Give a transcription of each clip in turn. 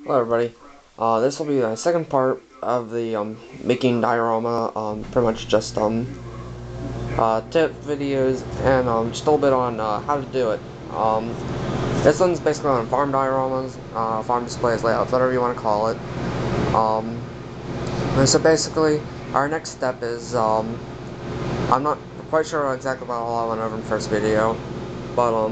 Hello everybody. This will be the second part of the making diorama. Pretty much just tip videos and just a little bit on how to do it. This one's basically on farm dioramas, farm displays, layouts, whatever you want to call it. And so basically, our next step is I'm not quite sure exactly about all I went over in the first video, but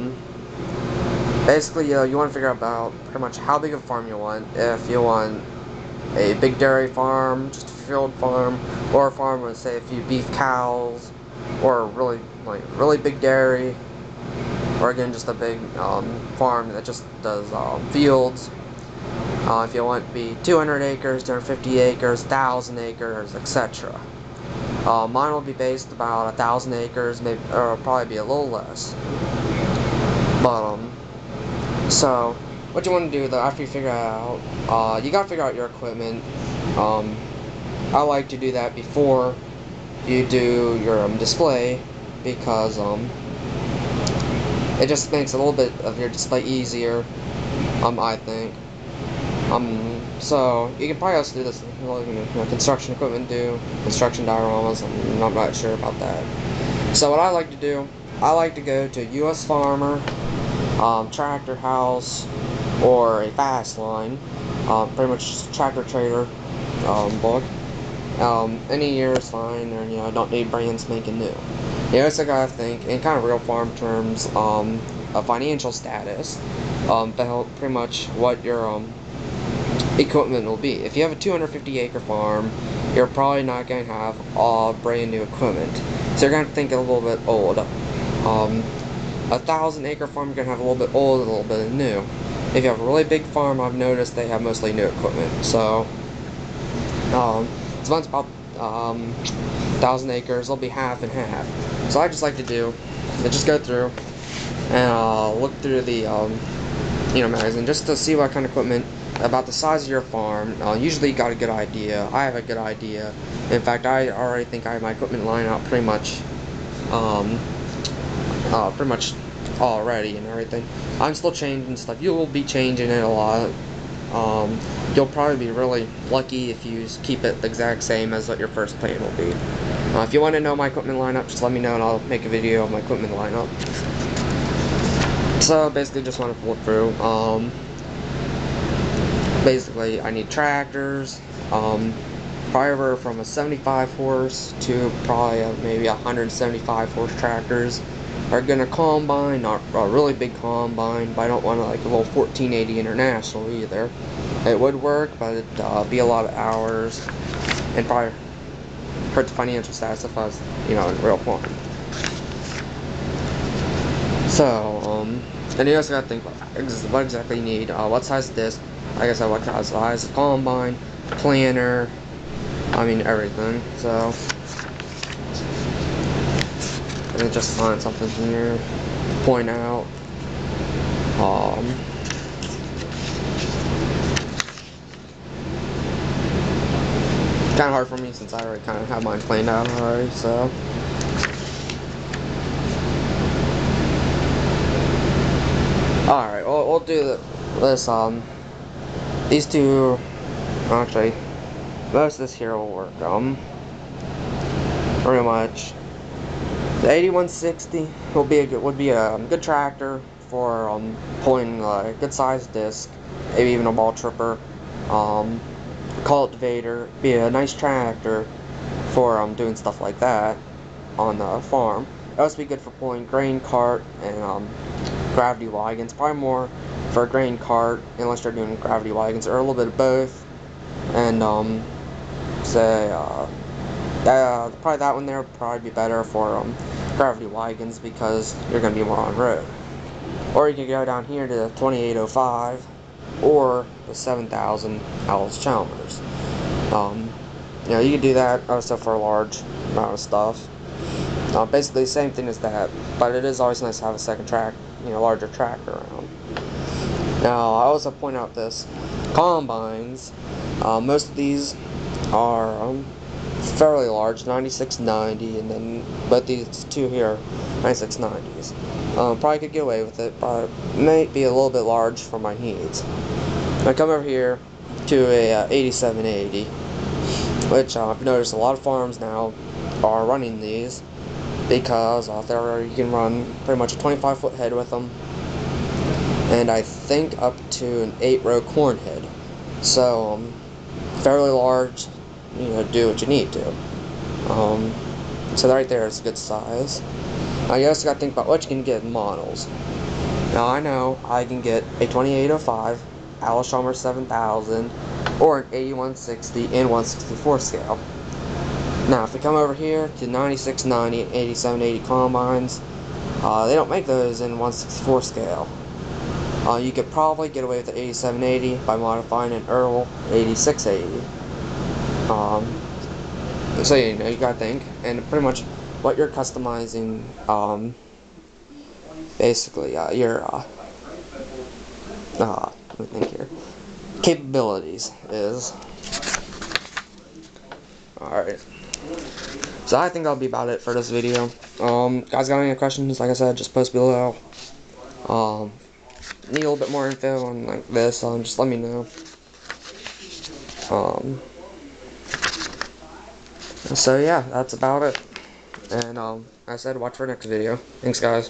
basically, you want to figure out about pretty much how big of a farm you want. If you want a big dairy farm, just a field farm, or a farm with, say, a few beef cows, or a really big dairy, or again, just a big farm that just does fields. If you want to be 200 acres, 250 acres, 1,000 acres, etc. Mine will be based about 1,000 acres, maybe, or probably be a little less. But so, what you want to do though, after you figure out, you gotta figure out your equipment. I like to do that before you do your display, because it just makes a little bit of your display easier, I think. So you can probably also do this, construction equipment, construction dioramas. I'm not quite sure about that. So what I like to do, I like to go to US Farmer, Tractor House, or a Fast Line, pretty much Tractor Trader book. Any year is fine, or don't need brand spanking new. You also gotta think in kind of real farm terms, a financial status, pretty much what your equipment will be. If you have a 250 acre farm, you're probably not going to have all brand new equipment, so you're going to think a little bit old. 1,000 acre farm, you're going to have a little bit old, a little bit new. If you have a really big farm, I've noticed they have mostly new equipment. So it's about 1,000 acres, they'll be half and half. So I just like to do is just go through and look through the magazine, just to see what kind of equipment about the size of your farm. Usually you got a good idea. I have a good idea. In fact, I already think I have my equipment lined out pretty much already and everything. I'm still changing stuff. You will be changing it a lot. You'll probably be really lucky if you keep it the exact same as what your first plan will be. If you want to know my equipment lineup, just let me know and I'll make a video of my equipment lineup. So basically just want to look through. Basically I need tractors, probably from a 75 horse to probably maybe 175 horse tractors. Are gonna combine, not a really big combine, but I don't want like a little 1480 International either. It would work, but it'd be a lot of hours and probably hurt the financial status if I was, in real farm. So, and you also gotta think what exactly you need. What size disc? Like I said, what size combine, planter, everything. So, let me just find something here to point out. Kind of hard for me since I already kind of have mine planned out already, so. Alright, we'll do this, these two, actually, most of this here will work, pretty much. The 8160 would be a good tractor for pulling a good sized disc, maybe even a ball tripper, cultivator. Be a nice tractor for doing stuff like that on the farm. It also be good for pulling grain cart and gravity wagons. Probably more for a grain cart, unless you're doing gravity wagons, or a little bit of both. And probably that one there would probably be better for gravity wagons, because you're going to be more on road. Or you can go down here to the 2805 or the 7000 Allis-Chalmers. You can do that also for a large amount of stuff. Basically the same thing as that, but it is always nice to have a second larger tractor around. Now I also point out this combines. Most of these are fairly large, 9690, and then but these two here, 9690s. Probably could get away with it, but it may be a little bit large for my needs. I come over here to a 8780, which I've noticed a lot of farms now are running these because there you can run pretty much a 25-foot head with them, and I think up to an 8-row corn head. So fairly large, do what you need to. So right there is a good size. Now you also got to think about what you can get in models. Now I know I can get a 2805, Allis-Chalmers 7000, or an 8160 and 164 scale. Now if we come over here to 9690 and 8780 combines, they don't make those in 164 scale. You could probably get away with the 8780 by modifying an Earl 8680. So you gotta think, and pretty much what you're customizing, basically your let me think here, capabilities is. Alright, so I think that'll be about it for this video. Guys got any questions? Like I said, just post below. Need a little bit more info on like this, just let me know. So yeah, that's about it. And like I said, watch for next video. Thanks, guys.